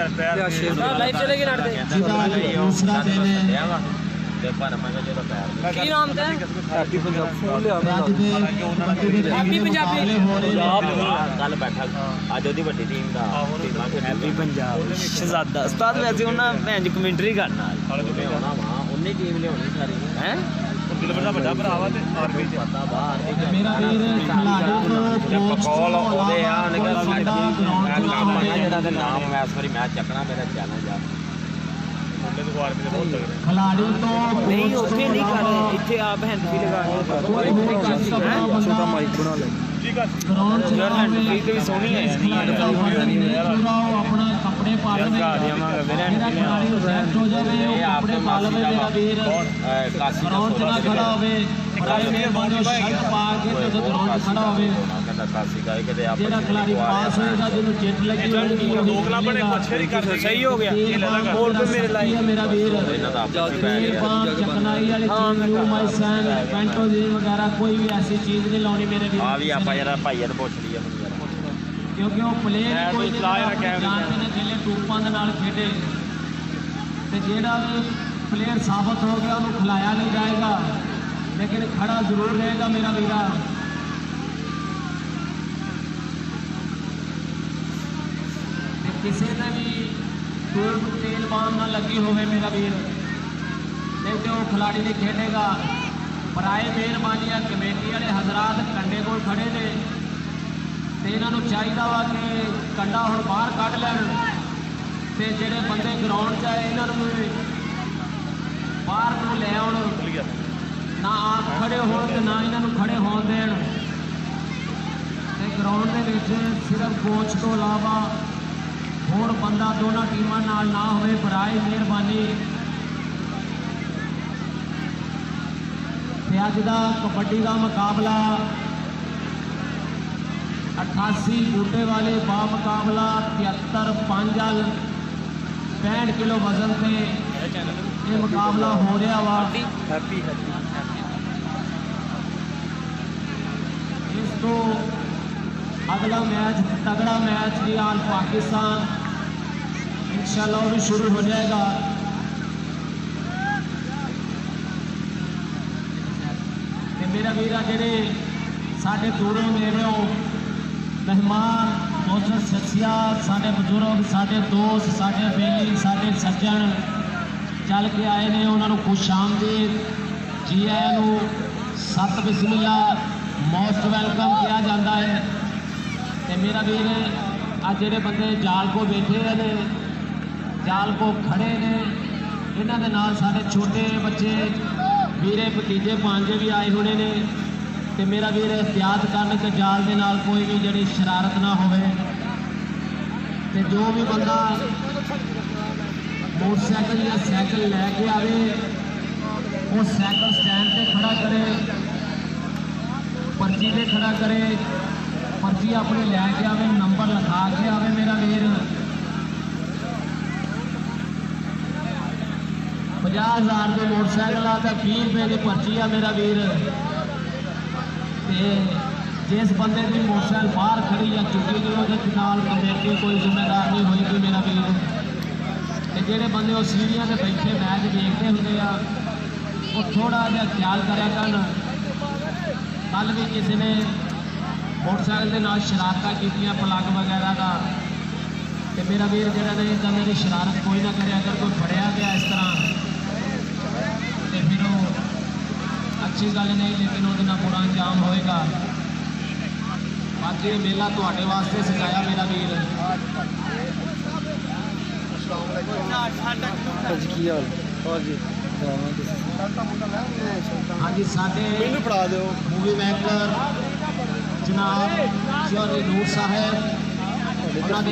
Live चलेगी लड़ते की नाम था हैप्पी पंजाबी कल बैठा अज ओदी वड्डी टीम दा हैप्पी पंजाब शहजादा उस्ताद वैसे उन्हां भैन जी कमेंटरी करना होना वा उन्नी टीम लियाउणी सारी हैं बड़ा बड़ा भरावा ते आर्मी च पता बाहर मेरा वीर पकौल ओदे आ निकल मैं काम करना जेड़ा ते नाम मैं इस बारी मैच चकना मेरा चैलेंज आ खिलाड़ी तो नहीं उत्थे नहीं कर रहे इत्थे आप हैंड भी लगा छोटा माइक बना ले यार हैंड भी तो सोनी है अपना कपड़े पाल लगा देवांगा मेरा ये आपके मासी का काशी ग्राउंड च ना खड़ा होवे बड़ा मेहरबानी शर्ट पा के तो ग्राउंड च खड़ा होवे कहंदा काशी का के आप जेड़ा खिलाड़ी पास होएगा जिन्हों चिट लगी होगी दोगला बने अच्छे ही कर सही हो गया गोल पे मेरे लाई मेरा वीर चकनाई वाली चीज न्यू माई सैन पेंटो जी वगैरह कोई भी ऐसी चीज नहीं लानी मेरे वीर आ भी आपा जरा भाईया ने पूछ लिया क्योंकि वो प्लेयर कोई जानते ने खेले टूपां दे नाल खेडे ते जेड़ा भी प्लेयर साबित हो गया उन्होंने खिलाया नहीं जाएगा लेकिन खड़ा जरूर रहेगा मेरा वीरा किसी ने भी टूब तेल बाम ना लगी होवे मेरा वीर नहीं तो खिलाड़ी नहीं खेलेगा बराए मेहरबानी कमेटी वाले हजरात कंडे को खड़े ने तो इन्हों चाहिए वा कि कंडा हम बाहर कढ़ लैन तो जोड़े बंदे ग्राउंड च आए इन्हों बाहर को लै आउण ना आप खड़े हो ना इन्हों खड़े होन देन ग्राउंड के सिर्फ कोच तो इलावा होर बंदा दोनों टीमों नाल ना होवे बराए मेहरबानी अज का कबड्डी का मुकाबला 88 बूटे वाले बा मुकाबला 73 5 65 किलो वजन से ये मुकाबला हो रहा वा इस तो अगला मैच तगड़ा मैच ईरान पाकिस्तान इंशाल्लाह भी शुरू हो जाएगा मेरा वीरा जेडे साढ़े दूरों नेड़ों मेहमान दोस्त शख्सियात साढ़े बजुर्ग साढ़े दोस्त साढ़े बेली साढ़े सज्जन चल के आए ने उन्होंने खुश आमदीद जी आया सत बिस्मिल्ला मोस्ट वेलकम किया जाता है तो मेरा वीर अज जेडे बंदे जाल को बैठे ने जाल को खड़े ने इन्हों के नाल साढ़े छोटे बच्चे वीरे भतीजे भांजे भी आए होने ने तो मेरा वीर एहतियात करन कि जाल के नाल कोई भी जड़ी शरारत ना होवे ते जो भी बंदा मोटरसाइकिल या साइकिल लैके आवे वो साइकिल स्टैंड पे खड़ा करे पर्ची पे खड़ा करे पर्ची अपनी लैके आवे नंबर लिखा के आवे मेरा वीर 50,000 के मोटरसाइकिल आ तो 20 रुपए की पर्ची आ मेरा वीर जिस बंदे की मोटरसाइकिल बाहर खड़ी या चुकी गई वो कमेटी कोई जिम्मेदार नहीं होगी मेरा वीर तो जोड़े बंदे वो सीढ़ियां से बैठे मैच देखते होंगे वो थोड़ा जहा ख्याल करा कर कल भी किसी ने मोटरसाइकिल के नाल शरारत की प्लग वगैरह का तो मेरा वीर जरा नहीं इदा मेरी शरारत कोई ना करे अगर कोई फड़िया गया इस तरह तो फिर वो अच्छी गल नहीं लेकिन वो बुरा अंजाम होएगा बाकी मेला तुहाडे वास्ते सजाया मेरा वीर हाँ जी साडे मूवी मेकर जनाब चौधरी नूर साहब उन्होंने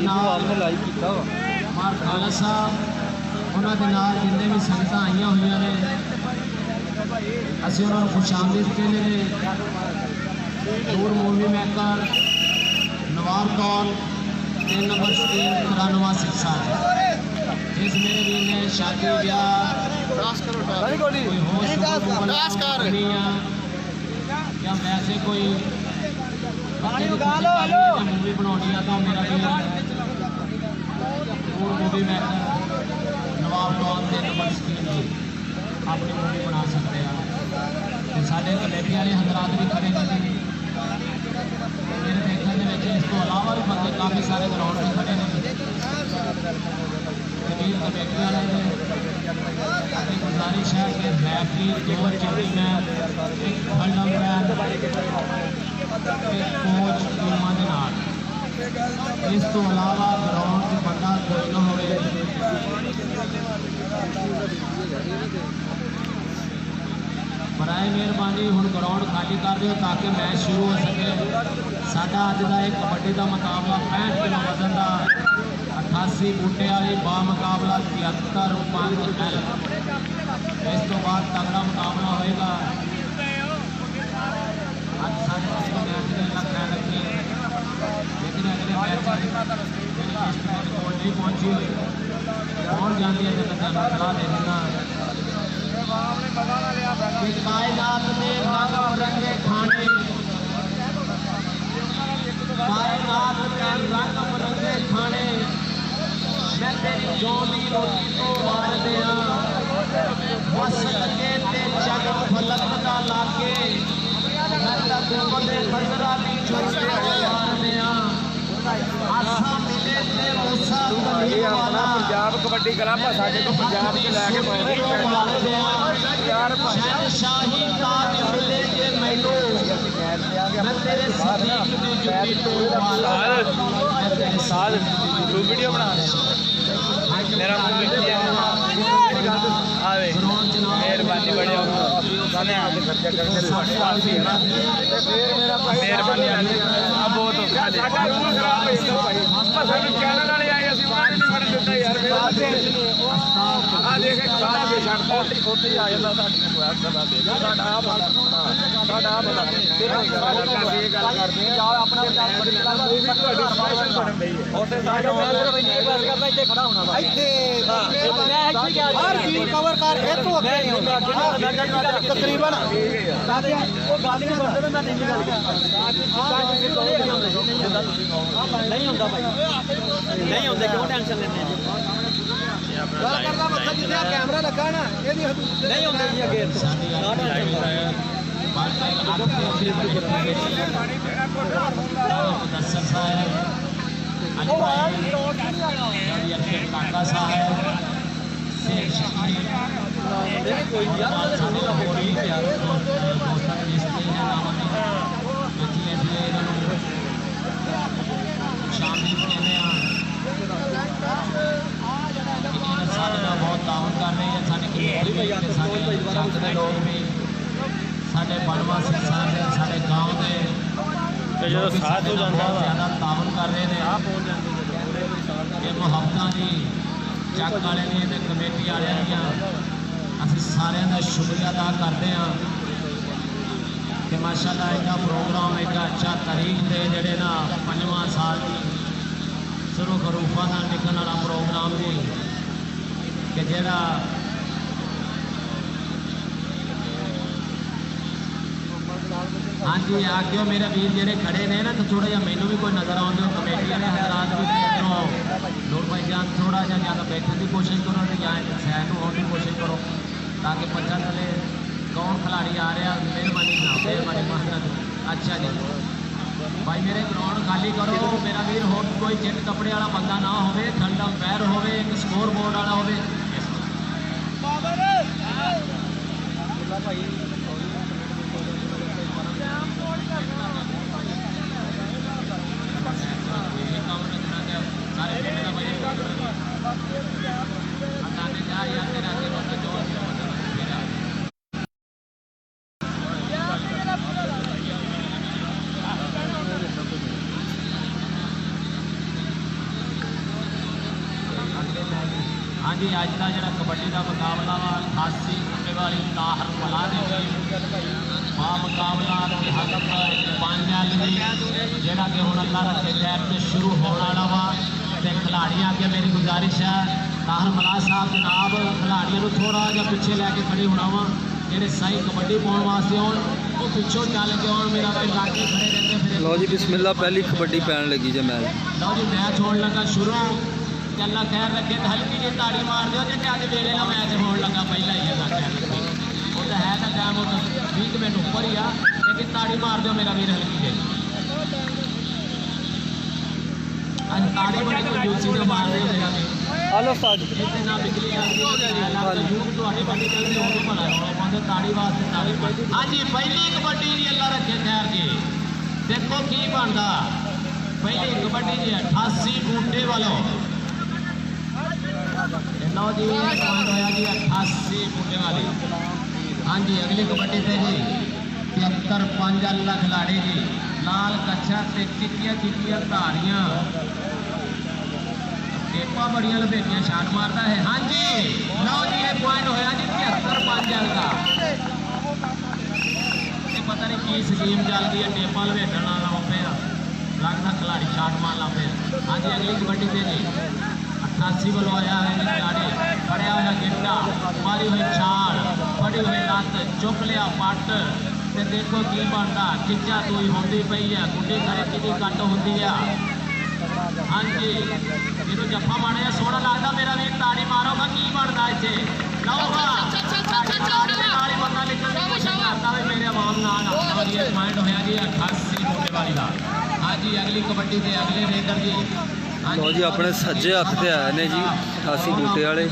मार खाला साहब उन्होंने जिन्हें भी संगत आई हुई ने असी उन्होंने खुश आमदीद कहने ने Noor movie maker Nawar Kaur 3 number screen 93 शिक्षा जिस मेरे वीर ने शादी ब्याह या वैसे कोई मूवी बनानी है तो मेरा वीर मूवी मेकर नवाब डॉन के नंबर स्क्रीन जी अपनी मूवी बना सकते हैं। तो साढ़े कमेटी वाले हजरात भी खड़े ने जी मेरे देखने में इस तो अलावा भी बंदे काफ़ी सारे ग्राउंड में खड़े ने कबीर कमेटी वाले ने अपनी गुजारिश है कि रेफरी 2 चेंजिंग मैन एक फंडम मैन एक कोच टीमां दे नाल इस तो अलावा ग्राउंड में बंदा कोई ना होवे। बराए मेहरबानी हुण ग्राउंड खाली कर दो ताकि मैच शुरू हो सके। साडा अज का एक कबड्डी का मुकाबला 65 किलो वजन का 88 बूटे वाली बा मुकाबला 73 एल। इस तो बाद तगड़ा मुकाबला होएगा। अज साढ़े मैच लगना लगी लेकिन अगले मैच नहीं पहुंची हुई कौन जाती है जब मैं सलाह दे देना। कायनात में रंग बिरंगे खाने कायनात में रंग बिरंगे खाने मैं तेरी जोंदी रोटी तो मार दिया बस लगे ते जग फलक दा लागे मैं तू दे खजरा दी छोटे मार दिया आसा मिले ते मूसा वाला पंजाब कबड्डी क्लब साडे तो पंजाब के लैके शाही ताज मिले जे मैनू मैं तेरे सदीक दी जुत्ती तोड़ वाला साल वीडियो बना मेरा आवे मेहरबानी बड़े मेहरबानी बहुत चैनल वाले आए यार कवर कर तकरीबन नहीं होता भाई नहीं होता क्यों टेंशन लेते हैं कैमरा लगा ना नहीं होता जी अगे काका साहब बहुत ताउन कर रहे हैं साढ़े बनवा साढ़े गाँव के ज़्यादा ताउन कर रहे हैं। ये मुहब्बतां दी चक वाले दी कमेटी वाले असीं सारिਆਂ ਦਾ शुक्रिया अदा करते हैं कि माशाअल्लाह इनका प्रोग्राम एक अच्छा तारीख के जोड़े ना 5वां साल की सुरू खरूफा का निकलने वाला प्रोग्राम जी कि जोड़ा हाँ जी आगे मेरे वीर जेडे खड़े ने ना तो थोड़ा जहा मैनू भी कोई नज़र आते हो कमेटी वाले हजरात भी नूर भाई जान थोड़ा जहा ज़्यादा बैठने की कोशिश करो तो या सैर होने की कोशिश करो ताकि पता चले कौन खिलाड़ी आ रहा। मेहरबानी जनाब मेहरबानी महाराज। अच्छा जी भाई मेरे ग्राउंड खाली करो मेरा वीर हो कोई चिट कपड़े वाला बंदा ना हो ठंडा पैर हो एक स्कोर बोर्ड वाला हो। हाँ जी अज का जो कबड्डी का मुकाबला वा 88 फुटे वाली ताहर मला बा मुकाबला जोड़ा कि हम अल्लाह रखे खैर से शुरू होने वाला वा। खिलाड़ियों अगे मेरी गुजारिश है ताहर मला साहब जनाब खिलाड़ियों थोड़ा जहा पिछे लैके खड़े होना वा जेडे सही कबड्डी पाने वास्ते आन वो पिछों चल के आन मेरा लाके खड़े रहते फिर। लो जी बिस्मिल्लाह पहली कबड्डी पैन लगी जे मैच। लो जी मैच होने लगा शुरू ਚੱਲਾ ਖੈਰ ਰੱਖੇ ਤੇ ਹਲਕੀ ਜਿਹੀ ਤਾੜੀ ਮਾਰ ਦਿਓ ਜੇ ਅੱਜ ਵੇਲੇ ਨਾਲ ਮੈਚ ਹੋਣ ਲੱਗਾ ਪਹਿਲਾਂ ਹੀ ਅੱਲਾ ਖੈਰ ਰੱਖੇ ਉਹ ਤਾਂ ਹੈ ਤਾਂ ਟਾਈਮ ਉਹ 20 ਮਿੰਟ ਉੱਪਰ ਹੀ ਆ ਲੇਕਿਨ ਤਾੜੀ ਮਾਰ ਦਿਓ ਮੇਰਾ ਵੀਰ ਹਲਕੀ ਜਿਹੀ ਅੱਜ ਤਾੜੀ ਬੜੀ ਕੰਜੂਸੀ ਨਾਲ ਮਾਰ ਦਿਓ ਮੇਰਾ ਵੀਰ ਹਲੋ ਉਸਤਾਦ ਇੱਥੇ ਨਾ ਬਿਜਲੀ ਆਉਂਦੀ ਯੂਥ ਤੁਹਾਡੇ ਬੰਦੇ ਚੱਲਦੇ ਉਹਨੂੰ ਭਲਾ ਰੌਲਾ ਪਾਉਂਦੇ ਤਾੜੀ ਵਾਸਤੇ ਤਾੜੀ ਪਾਉਂਦੇ ਹਾਂਜੀ ਪਹਿਲੀ ਕਬੱਡੀ ਜੀ ਅੱਲਾ ਰੱਖੇ ਖੈਰ ਜੀ ਦੇਖੋ ਕੀ ਬਣਦਾ ਪਹਿਲੀ ਕਬੱਡੀ ਜੀ 88 ਬੂਟੇ ਵੱਲੋਂ ਲਓ ਜੀ ਪੁਆਇੰਟ ਹੋਇਆ ਜੀ 88 ਬੂਟੇ ਵਾਲੇ ਹਾਂਜੀ ਅਗਲੀ ਕਬੱਡੀ ਤੇ ਜੀ 73-5 ਅੱਲਾ ਖਿਲਾੜੀ ਜੀ ਲਾਲ ਕੱਛਾ ਤੇ ਚਿੱਟੀਆਂ ਧਾਰੀਆਂ ਟੇਪਾਂ ਬੜੀਆਂ ਲਪੇਟੀਆਂ ਸ਼ਾਟ ਮਾਰਦਾ ਹੈ ਹਾਂਜੀ ਲਓ ਜੀ ਇਹ ਪੁਆਇੰਟ ਹੋਇਆ ਜੀ 73-5 ਅੰਕ ਦਾ ਇਹ ਪਤਾ ਨਹੀਂ ਕੀ ਸਕੀਮ ਚੱਲਦੀ ਹੈ ਟੇਪਾਂ ਲਪੇਟਣ ਨਾਲ ਲਾਉਂਦੇ ਆ ਲੱਗਦਾ ਖਿਲਾੜੀ ਸ਼ਾਟ ਮਾਰ ਲਾਉਂਦੇ ਹਾਂਜੀ ਅਗਲੀ ਕਬੱਡੀ ਤੇ ਜੀ 88 ਵੱਲੋਂ ਆਇਆ ਹੈ ਖਿਲਾੜੀ ਫੜਿਆ ਹੋਇਆ ਗਿੱਟਾ ਮਾਰੀ ਹੋਈ ਛਾਲ ਫੜੀ ਹੋਈ ਲੱਤ ਚੁੱਕ ਲਿਆ ਪੱਟ ਤੇ ਦੇਖੋ ਕੀ ਬਣਦਾ ਖਿੱਚਾ ਤੂੰ ਹੁੰਦੀ ਪਈ ਆ ਗੁੱਡੀ ਕਰੇ ਕਿਹਦੀ ਕੱਟ ਹੁੰਦੀ ਆ ਹਾਂਜੀ ਇਹਨੂੰ ਜੱਫਾ ਮਾਰਿਆ ਸੋਹਣਾ ਲੱਗਦਾ ਮੇਰਾ ਵੀਰ ਤਾੜੀ ਮਾਰੋਗਾ ਕੀ ਬਣਦਾ ਇੱਥੇ ਲਓਗਾ ਤਾੜੀ ਮਾਰਨ ਦੇ ਨਾਲ ਹੀ ਬੰਦਾ ਨਿਕਲਣ ਦੀ ਕੋਸ਼ਿਸ਼ ਕਰਦਾ ਵੇ ਮੇਰੇ ਆਵਾਮ ਨਾਲ ਵਧੀਆ ਪੁਆਇੰਟ ਹੋਇਆ ਜੀ 88 ਬੂਟੇ ਵਾਲੀ ਦਾ ਹਾਂਜੀ ਅਗਲੀ ਕਬੱਡੀ ਤੇ ਅਗਲੇ ਰੇਡਰ ਜੀ ਲਓ ਜੀ ਆਪਣੇ ਸੱਜੇ ਹੱਥ ਤੇ ਆਏ ਨੇ ਜੀ 88 ਬੂਟੇ ਵਾਲੇ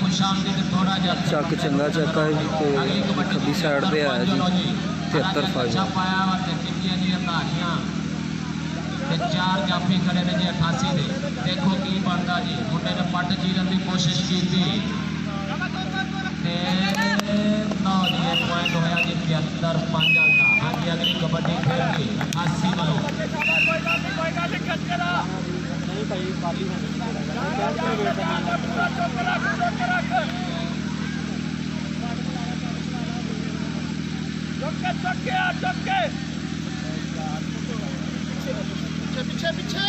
ਚੱਕ ਚੰਗਾ ਚੱਕਾ ਹੈ ਜੀ ਤੇ ਖੱਬੀ ਸਾਈਡ ਤੇ ਆਇਆ ਜੀ 73 ਪਾਇਆ ਵਾ ਤੇ ਚਿੱਟੀਆਂ ਦੀਆਂ ਧਾਰੀਆਂ ਤੇ 4 ਜਾਫੀ ਖੜੇ ਨੇ ਜੀ 88 ਦੇ ਦੇਖੋ ਕੀ ਬਣਦਾ ਜੀ ਮੁੰਡੇ ਨੇ ਪੱਟ ਚੀਰਨ ਦੀ ਕੋਸ਼ਿਸ਼ ਕੀਤੀ ਤੇ ਲਓ ਜੀ ਇਹ ਪੁਆਇੰਟ ਹੋਇਆ ਜੀ 73-5 ਦਾ ਹਾਂਜੀ ਅਗਲੀ ਕਬੱਡੀ ਫਿਰ ਜੀ 88 ਵੱਲੋਂ ਨਹੀਂ ਭਾਈ ਖਾਲੀ ਹੋ पीछे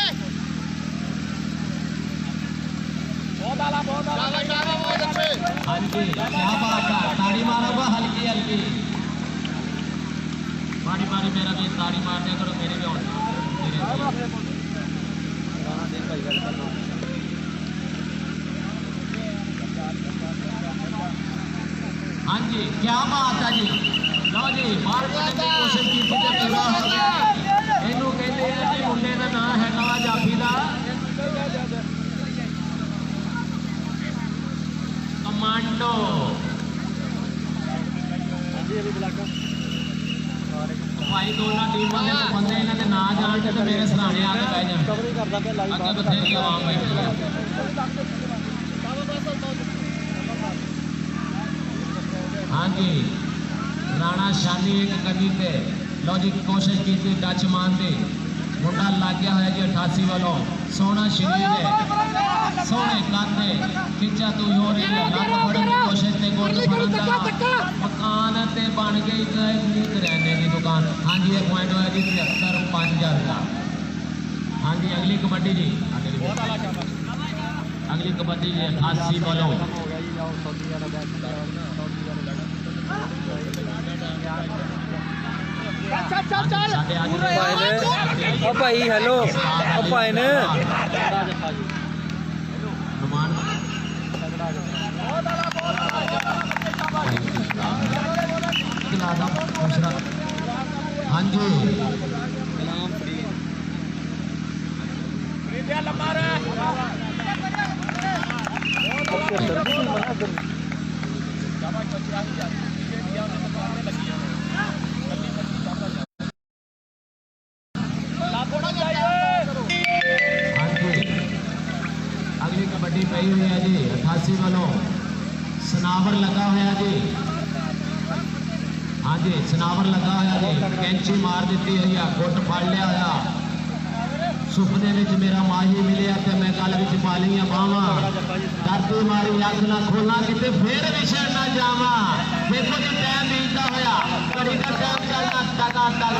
बहुत आला बहुत अच्छे हाँ जी क्या बात है ताड़ी मारोगा हल्की हल्की मारी मारी मेरा भी ताड़ी मारने करो मेरे भी हाँ जी क्या बात है जी लो जी मार करने की कोशिश की पूरा हो गया ਇਹਨੂੰ ਕਹਿੰਦੇ ਆ ਜੀ ਮੁੰਡੇ ਦਾ ਨਾਮ ਹੈਗਾ ਵਾ ਜਾਫੀ ਦਾ ਕਮਾਂਡੋ ਭਾਈ ਦੋਨਾਂ ਟੀਮਾਂ ਦੇ ਬੰਦੇ ਇਹਨਾਂ ਦੇ ਨਾਂ ਜਾਣ ਤੇ ਮੇਰੇ ਸਰਾਣੇ ਆ ਕੇ ਬਹਿ ਜਾਣ ਕਵਰ ਕਰਦਾ ਪਿਆ ਲਾਈਵ ਅੱਗੇ ਬਥੇਰੀ ਆਵਾਮ ਬੈਠੀ ਹੈ ਹਾਂਜੀ ਰਾਣਾ ਸ਼ਾਨੀ ਇੱਕ ਕਦੀ ਤੇ ਲਓ ਜੀ ਕੋਸ਼ਿਸ਼ ਕੀਤੀ ਟੱਚ ਮਾਰਨ ਦੀ ਮੁੰਡਾ ਲੱਗ ਗਿਆ ਹੋਇਆ ਜੀ 88 ਵੱਲੋਂ ਸੋਹਣਾ ਸ਼ਰੀਰ ਹੈ ਸੋਹਣੇ ਕਾਤੇ ਖਿੱਚਾ ਤੂੰ ਹੋ ਰਹੀ ਹੈ ਲੱਤ ਫੜਨ ਦੀ ਕੋਸ਼ਿਸ਼ ਤੇ ਗੁੱਟ ਫੜਨ ਦਾ ਮਕਾਨ ਤੇ ਬਣ ਗਈ ਇੱਕ ਕਰਿਆਨੇ ਦੀ ਦੁਕਾਨ ਹਾਂਜੀ ਇਹ ਪੁਆਇੰਟ ਹੋਇਆ ਜੀ 73-5 ਦਾ ਹਾਂਜੀ ਅਗਲੀ ਕਬੱਡੀ ਜੀ ਅਗਲੀ ਕਬੱਡੀ ਜੀ 88 ਵੱਲੋਂ ਓ ਭਾਈ ਹੈਲੋ ਓ ਭਾਈ ਨੇ हाँ जी अगली कबड्डी पई हुई है जी 88 वालों सनावर लगा हुआ जी हाँ जी सनावर लगा हुआ जी कैंची मार दी हुई है गुट फड़ लिया होया सुपने में मेरा माही मिले तो मैं गल में पा लिया बावा डरती मारी अख ना खोलना कितने फिर विछड़ ना जावा देखो जी टाइम बीतता होया घड़ी का टाइम चलना टका टक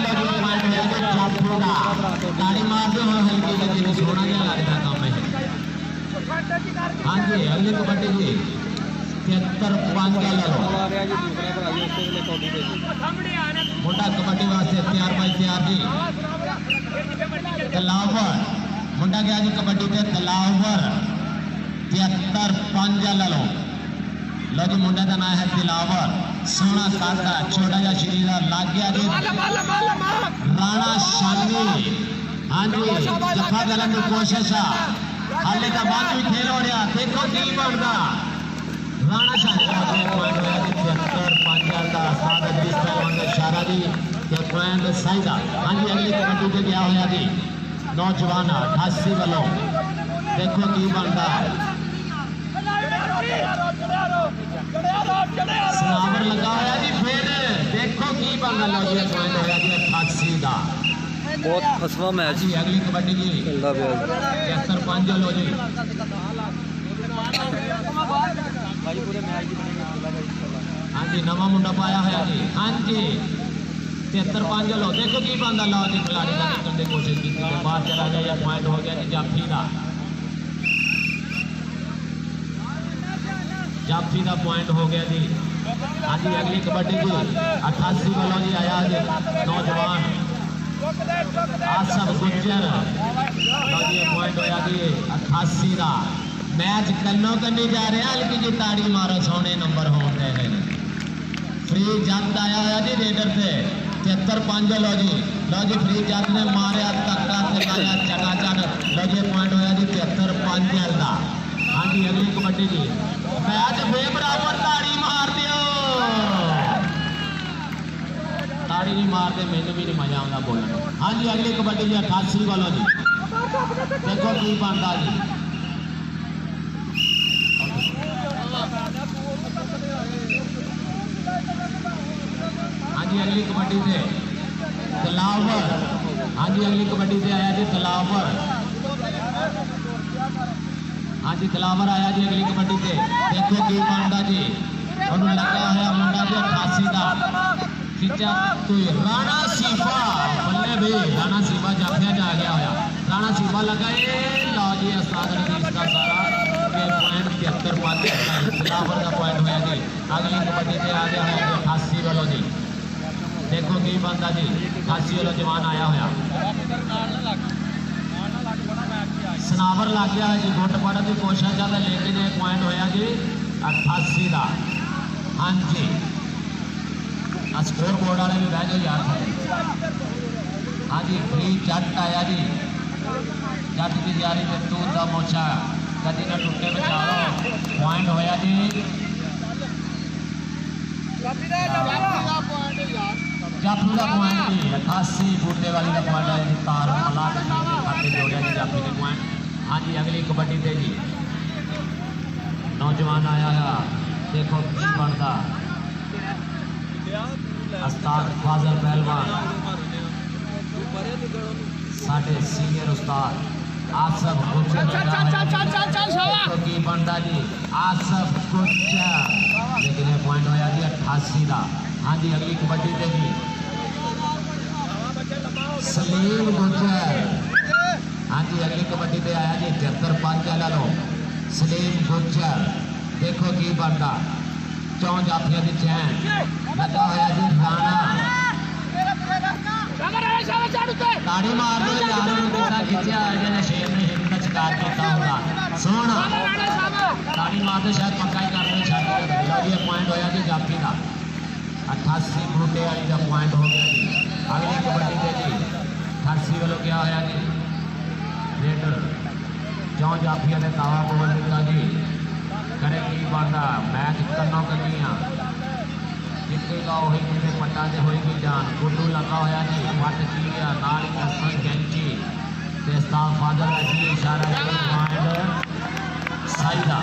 गाड़ी मार दो हल्की लगी सोना जहा लगता काम है हाँ जी अगली कबड्डी जी 73-5 मुंडा कबड्डी वास्ते तैयार भाई तैयार जी तलावर मुंडा गया जी कबड्डी पे तलावर 73-5 लो लो जी। मुंडे का नाम है दिलावर, सोना काका, छोटा जा शरीर लग गया जी। राणा शानी, हाँ जी, जफा गलन की कोशिश है, हाले का बाद भी खेल हो रहा, देखो की बनता। राणा शानी का पॉइंट होया जी 73-5 का साथ अजीज पहलवान का इशारा जी के पॉइंट साइदा। हाँ जी, अगली कबड्डी पे गया होया जी नौजवान 88 वालों, देखो की बनता। सनावर लगा होया जी, फिर देखो की बनता। लो जी पॉइंट होया जी 88 का। बहुत फसवा मैच जी अगली कबड्डी जी चलता पे 73-5 लो जी। हाँ जी, नवा मुंडा पाया है जी। हाँ जी 73-5 लो, देखो की बनता। लो जी खिलाड़ी का निकलने की कोशिश की, बाहर चला गया, या पॉइंट हो गया जी जाफी का। जाफी का पॉइंट हो गया जी। हाँ जी, अगली कबड्डी जी 88 वालों जी आया जी नौजवान आसफ गुज्जर। लो जी पॉइंट होया जी 88 का। मैच कन्नो कन्नी जा रहा, हल्की जी ताड़ी मारो, सोने नंबर होते हैं। फ्री जंद आया होया जी रेडर से 73-5 लो जी। लो जी फ्री जंद ने मारिया धक्का चलाया चकाचक। लो जी पॉइंट होया जी 73-5 का। हाँ जी, अगली कबड्डी जी मैच बेबराबर, ताड़ी मार दियो, ताड़ी नहीं मारते, मैंने भी नहीं मजा आता बोलने। हाँ जी, अगली कबड्डी जी 88 वालों जी, देखो की बनता जी। हाँ जी, अगली कबड्डी से दिलावर। हाँ जी, अगली कबड्डी से आया जी दिलावर। हाँ जी, दिलावर आया जी अगली कबड्डी से, देखो की बनता जी। उन्होंने लगा है मुंडा जी 88 का, खिंचा तो राणा सीफा, बल्ले भी राणा सीफा जाफिया जा गया होया। राणा सीफा लगा ये लो जी उस्ताद ने इसका सारा ये पॉइंट 73-5 का दिलावर का पॉइंट होया जी। अगली कबड्डी से आ गया है 88 वालों जी, देखो की बनता जी। 88 वालों जवान आया होया, सनावर लग गया है जी, गुट पड़न की कोशिश है, लेकिन एक पॉइंट होया जी 88 का। हाँ जी, स्कोर बोर्ड वाले भी बह जाओ यार। हाँ जी, फ्री जट आया जी, जट की जारी में तू का मोचा कदी ना टुटे बचाओ, पॉइंट होया जी जाफी का पॉइंट जी 88 बूटे वाली का पॉइंट है जी। तार मला खाते जोड़िया जी जाफी के पॉइंट। हाँ जी, अगली कबड्डी पे जी नौजवान आया है, देखो की बनता। उस्ताद फाजल पहलवान, साढ़े सीनियर उस्ताद आसफ गुज्जर की बनता जी। आसफ गुज्जर, लेकिन ये पॉइंट होया जी 88 का। हाँ जी, अगली कबड्डी पे जी सलीम गुज्जर। हाँ जी, अगली कबड्डी पे आया जी 73-5 लो सलीम गुज्जर, देखो की बनता। चौं जाफिया की चैन लगा होया जी राणा, ताड़ी मार दो यार, बेटा खिंचा है शेर ने हिंद का शिकार किया होगा। सोना ताड़ी मार दो, शायद पक्का ही कर दो, शायद ये पॉइंट होया जी जाफी का। 88 बूटे वाली का पॉइंट हो गया जी। अगली कबड्डी पे जी 88 वालों क्या होया जी रेडर चौं जाफिया ने दावा बोल दिता जी, करे की बनता। मैच कन्नो कन्निया जितेगा वही किसी पट्टा से होएगी जान। गुड्डू लगा होया जी, वट चीरिया नाल कसर कैंची ते उस्ताद फाजल जी इशारा है पॉइंट साइदा।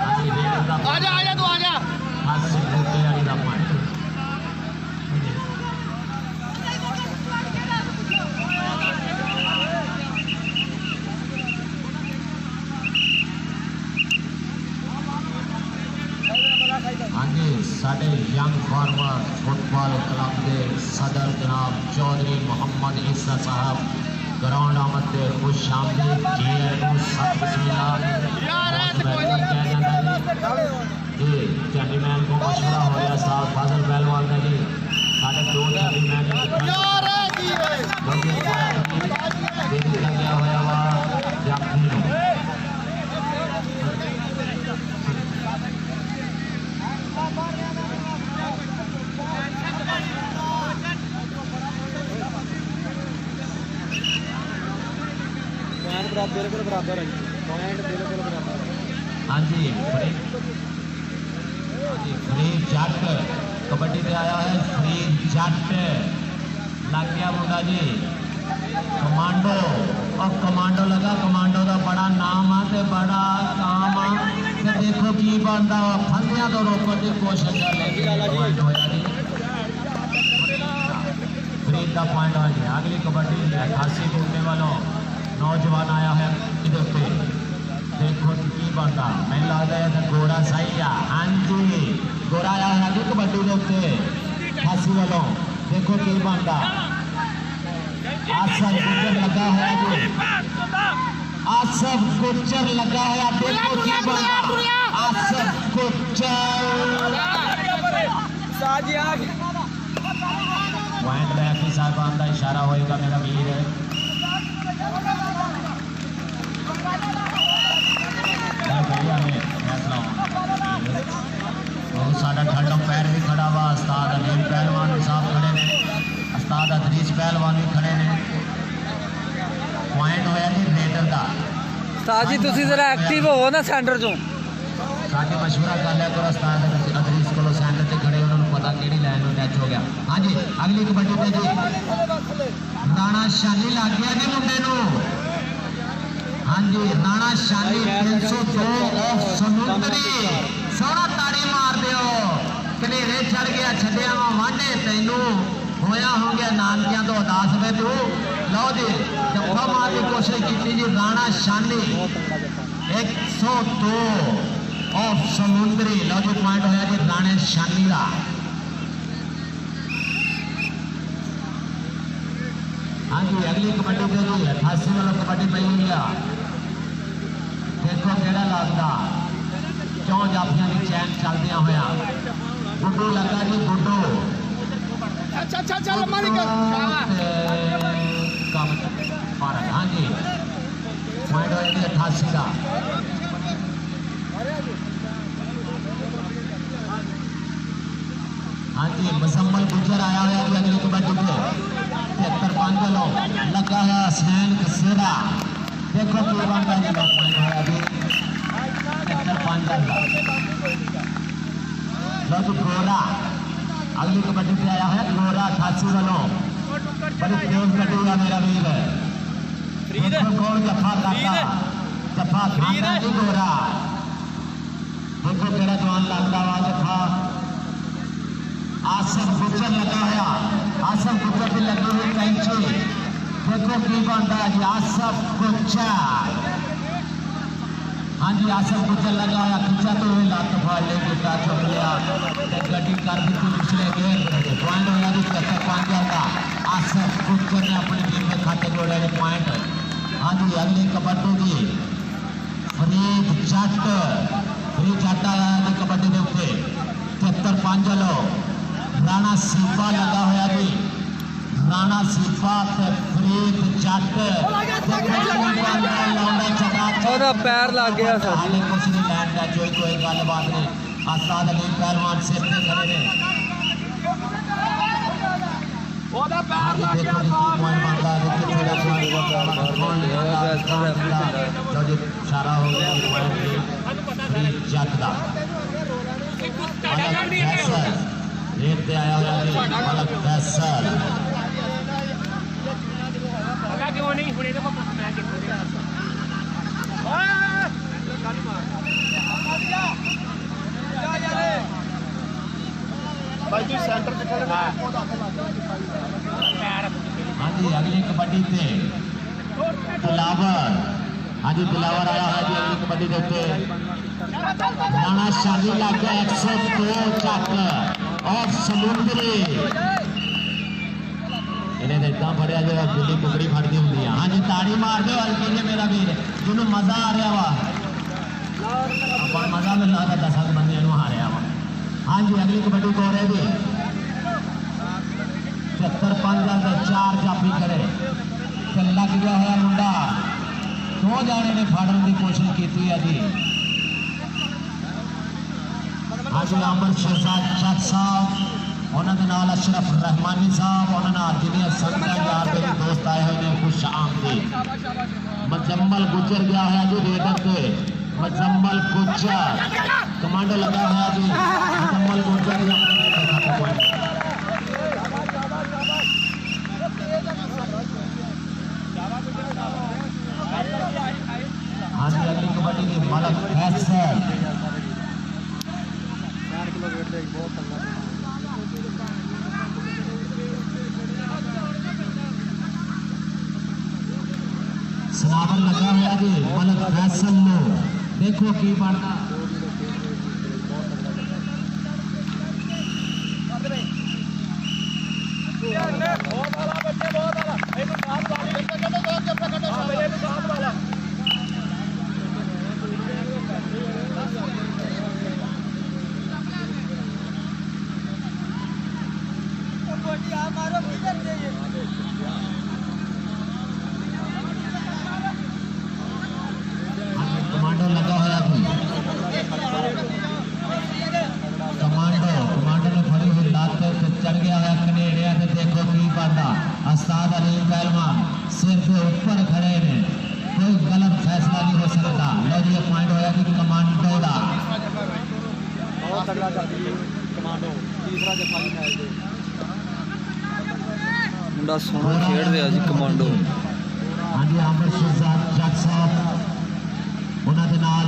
हां जी, रेडर दा आजा तू आजा 88 बूटे वाली दा पॉइंट। हाँ जी, साढ़े यंग फार्मर फुटबॉल क्लब के सदर जनाब चौधरी मोहम्मद ईसा साहब ग्राउंड आमद के खुश आमदीद जी जी। चैलीमैन को मशवरा हो गया साहब फाजल पहलवान का जी, साढ़े 2 चैलीमैन गया हुआ जाफी बिल्कुल बराबर है पॉइंट बिल्कुल बराबर है। हाँ जी फ्री जट कबड्डी पे आया है फ्री जट लग गया मुंडा जी कमांडो और कमांडो लगा कमांडो का बड़ा नाम है ते बड़ा काम है ते देखो की बनता फंदियां तो रोकने की कोशिश कर लेकिन पॉइंट होया जी फ्री का पॉइंट हो गया। अगली कबड्डी 88 कूदने वालों नौजवान आया है इधर पे देखो की बनता मैं लगता है कि घोड़ा सही है। हाँ जी घोड़ा आया है अगली कबड्डी के उत्ते 88 वालों देखो की बनता आसफ गुजर लगा है जी आसफ गुजर लगा है देखो की बनता आसफ गुजर पॉइंट बैक साहबान का इशारा होएगा मेरा वीर साडा थर्ड अंपायर भी खड़ा वा उस्ताद अमीर पहलवान साहब खड़े ने उस्ताद अदरीस पहलवान भी खड़े ने पॉइंट होया जी रेडर का उस्ताद जी तुसी जरा एक्टिव हो ना सेंटर चों साके मशवरा कर लिया करो उस्ताद अदरीस को सेंटर से खड़े उन्होंने पता केड़ी लाइन में टच हो गया। हाँ जी अगली कबड्डी पे जी राणा शानी लग गया जी मुंडे नू। हाँ जी राणा शानी 302 ऑफ समुद्री सोना ताड़ी मार दियो कनेरे चढ़ गया छड्डिया वांडे तैनू होया हो गया नानकियां तो उदास वे तू लो जी जब्बा मार की कोशिश की जी राणा शानी 102 ऑफ समुद्री लो जी पॉइंट होया जी राणे शानी का। हाँ जी अगली कबड्डी पे जी 88 वाला कबड्डी पे हुई है देखो केड़ा लगता क्यों जाफियां की चैन चलदिया होया गुड्डू लगा जी गुड्डू अच्छा मालिक कम फर्क। हाँ जी पॉइंट होया जी 88 का। हाँ जी मुजम्मल गुजर आया हुआ जी अगली कबड्डी पे 73 किलो लगा है हसनैन कसेरा देखो की बनता है पॉइंट होया जी 73 का। लो जी गोरा अगली कबड्डी पे आया है गोरा 88 वालों बड़ी तेज कटी है मेरा वीर देखो कौन जफा खाता जफा खाता जी गोरा देखो केड़ा जवान लगता वा जफा आसफ गुजर लगा होया आसफ गुजर की लगी हुई कैंची देखो की बनता है जी आसफ गुजर। हाँ जी आसफ गुजर लगा होया खिंचा तो हुई लात फाड़ ले गिटा चुक लिया गड्डी कर दी पिछले गेर पॉइंट होया जी 75 का आसफ गुजर ने अपनी टीम के खाते जोड़े ने पॉइंट। हाँ जी अगली कबड्डी जी फरीद जट आया जी कबड्डी के उत्ते 73 किलो राणा सीफा लगा होया जी राणा सीफा ते फरीद जट ओदा पैर लग गया सर हाले कुछ नहीं लैंड का कोई गलबात नहीं उस्ताद अली पहलवान सिर पे खड़े ने ओदा पैर लग गया पॉइंट बनता है जो इशारा हो गया पॉइंट फरीद जट का। रेट पे आया हुआ जी अलग फैसल क्यों नहीं हुणे तो मैच भाई तू सेंटर पे खड़े हाँ जी अगली कबड्डी पे दिलावर। हाँ जी दिलावर आया है जी अगली कबड्डी के उत्ते राणा शानी लग गया 102 चक और समुद्री इन्हें इतना फड़िया जो बिल्ली कुकड़ी फटती होंगी। हाँ जी ताड़ी मार दो हल्की जी मेरा वीर जिन्होंने मजा आ रहा वा अपन मजा मिल रहा था 10 बंदे हारिया वा। हाँ जी अगली कबड्डी को रहे भी 75 4 जाफी करे लग गया है मुंडा 2 जाने ने फाड़न की कोशिश की है जी। हाँ जी अमर शहजाद जट साहब उन्होंने नाल अशरफ रहमानी साहब उन्होंने जिन्हें संगत यार मेरे दोस्त आए हुए ने खुश आमदीद मजम्मल गुजर गया है जी रेडर पे। मजम्मल गुजर कमांडो लगा है जी। मजम्मल गुजर हाँ जी अगली कबड्डी की मलक फैसल। सलावर लगा हुआ जी मलक फैसल नो देखो की बनता। कमांडो लगा हुआ जी। कमांडो ने फड़ी हुई लात पे चढ़ गया है कनेडिया से। देखो की बनता। उस्ताद अली पहलवान सिर के ऊपर खड़े ने कोई गलत फैसला नहीं हो सकता। लो जी ये पॉइंट होया कि कमांडो दा बहुत तगड़ा कमांडो तीसरा जफा मैच दे मुंडा सोना खेड रहा जी कमांडो। हाँ जी आमिर शहजाद जट साहब उन्होंने नाल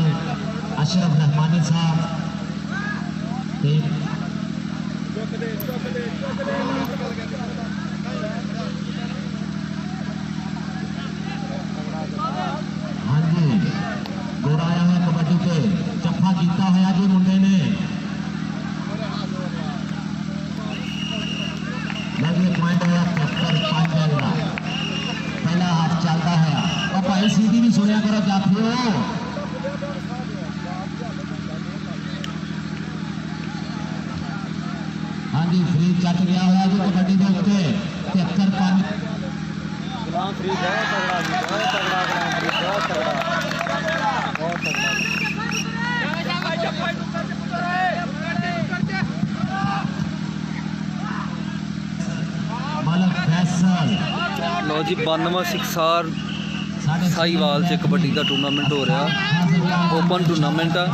अशरफ रहमानी साहब ते हाँ जी गोराया है कबड्डी पे जफा जीता होया जी मुंडे ने। लगे पॉइंट होया 75 का पहला हाथ चलता है। और भाई सीधी भी सुनिया करो जाफियो। हाँ जी फ्री चट गया हुआ जी कबड्डी के उत्ते 73 गुलाम फ्री बहुत तगड़ा जी बहुत तगड़ा गुलाम फ्री बहुत तगड़ा बहुत तगड़ा। मलक फैसल लो जी 92 सिक्सार साहिवाल से कबड्डी का टूर्नामेंट हो रहा ओपन टूर्नामेंट है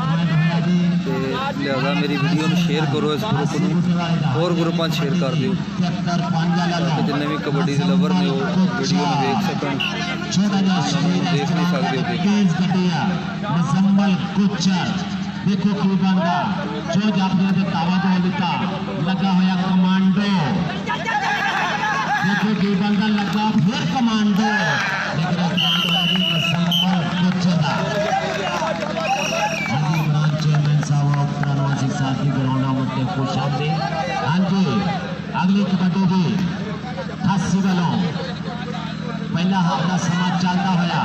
तो लिहाजा मेरी वीडियो में शेयर करो इस ग्रुप में और ग्रुपों शेयर कर दो ताकि जिन्हें भी कबड्डी के लवर ने वो वीडियो में देख सकन देख नहीं सकते देखो की बनता जो जाफिया के तावा तो लिखा लगा होया कमांडो। देखो की बनता लगा फिर कमांडो लेकिन मजम्मल गुजर इमरान चेयरमैन साहब प्रवासी साथी ग्राउंड में खुश आमदी। हाँ जी अगली कबड्डी की 88 वालों पहला हाथ का समाज चलता होया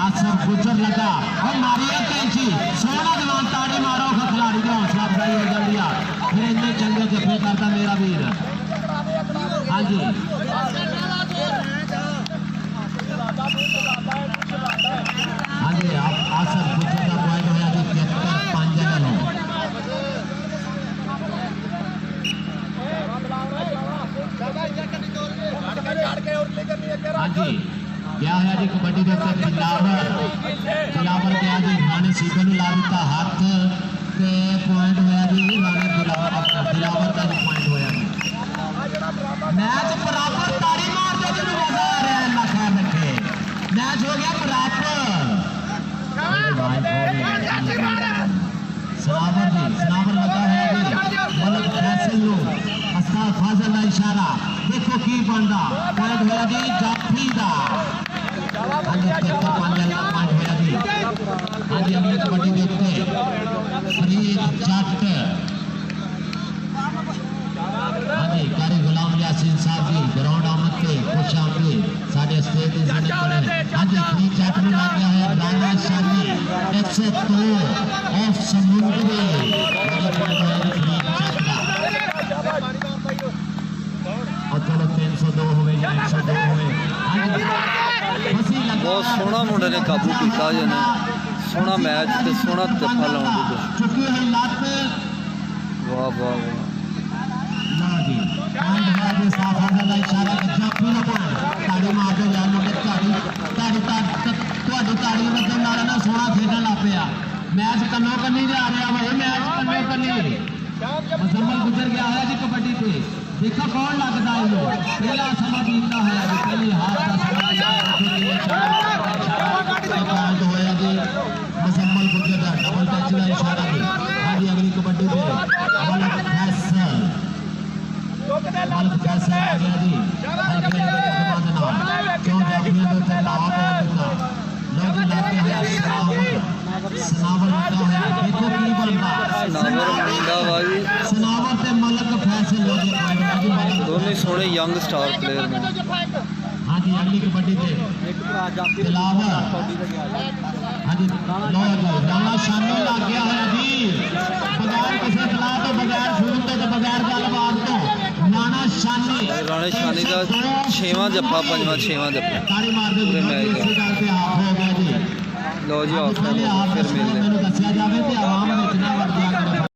आसफ गुजर लगा और मारिया कैंची सोना जवान ताड़ी मारो खिलाड़ी का हौसला अफजाई हो जाती है। फिर इतने चंगे जफे करता मेरा वीर। हाँ जी हाँ जी आप आसफ गुजर का पॉइंट होया जी 75 वालों। हाँ जी क्या है जी कबड्डी के ऊपर दिलावर क्या जी राणे सीधे ने ला दिता हाथ के पॉइंट होया जी राणे दिलावर का भी पॉइंट होया जी। मैच बराबर ताड़ी मार दे जी मजा आ रहा है अल्लाह खैर रखे। मैच हो गया बराबर। सलावर जी सलावर लगा है जी मलक फैसल नो उस्ताद फाजिल का इशारा देखो की बनता पॉइंट होया जी जाफी दा। हाँ जी 73 का पॉइंट होया जी। हाँ जी अगली कबड्डी के उत्ते फरीद जट हाँ जी कारी गुलाम यासीन साहब जी ग्राउंड आमद पे खुश आमदी साढ़े स्टेज की जिम्मे पड़े। हाँ जी फ्री चैट में लग गया है राना शाही 102 ऑफ समुद्री और चलो 302 हुए या 102 हुए। बहुत सोहना मुंडे ने काबू किया जिन्हें सोहना मैच ते सोहना जफा लाने की चुकी है लात वाह वाह वाह ना जी पॉइंट है जी साफ आने का इशारा अच्छा पूरा पॉइंट ताड़ी मार दो यार मुंडे ताड़ी ताड़ी मैच कन्नो कन्नी जा रहा भाई मैच कन्नो कन्नी मुजम्मल गुजर गया है जी कबड्डी से देखो कौन लगता है लो पहला समा बीतता है जी पहली हाथ का समा होया जी मुजम्मल गुजर का डबल टच का इशारा भी हाँ जी अगली कबड्डी से मलक फैसल आ गया जी क्यों जाफिया तो चलावा पे कितना लोग लाते हैं सनावर लगा है देखो की बनता ਨਾਵਰ ਮੁੰਡਾ ਵਾ ਜੀ सनावर ते मलक फैसल लोग ਦੋਨੇ ਸੋਹਣੇ ਯੰਗ ਸਟਾਰ ਪਲੇਅਰ ਨੇ हाँ जी अगली कबड्डी से तिलावर हाँ जी लो जी राणा शानी लग गया है जी बगैर किसी सलाह तो बगैर फोन तो बगैर गलबात तो राणा शानी ਰਾਣੇ ਸ਼ਾਨੀ ਦਾ 6ਵਾਂ ਜੱਫਾ 5ਵਾਂ 6ਵਾਂ ਜੱਫਾ ताड़ी मार दे पूरे मैच इसी गल पे हाफ हो गया जी ਲਓ ਜੀ ਪਹਿਲੇ ਆਫ ਆਪ ਫਿਰ ਮਿਲਦੇ ਮੈਨੂੰ ਦੱਸਿਆ ਜਾਵੇ ਤੇ ਆਵਾਮ ਵਿੱਚ ਨਾ ਵੜ ਜਾ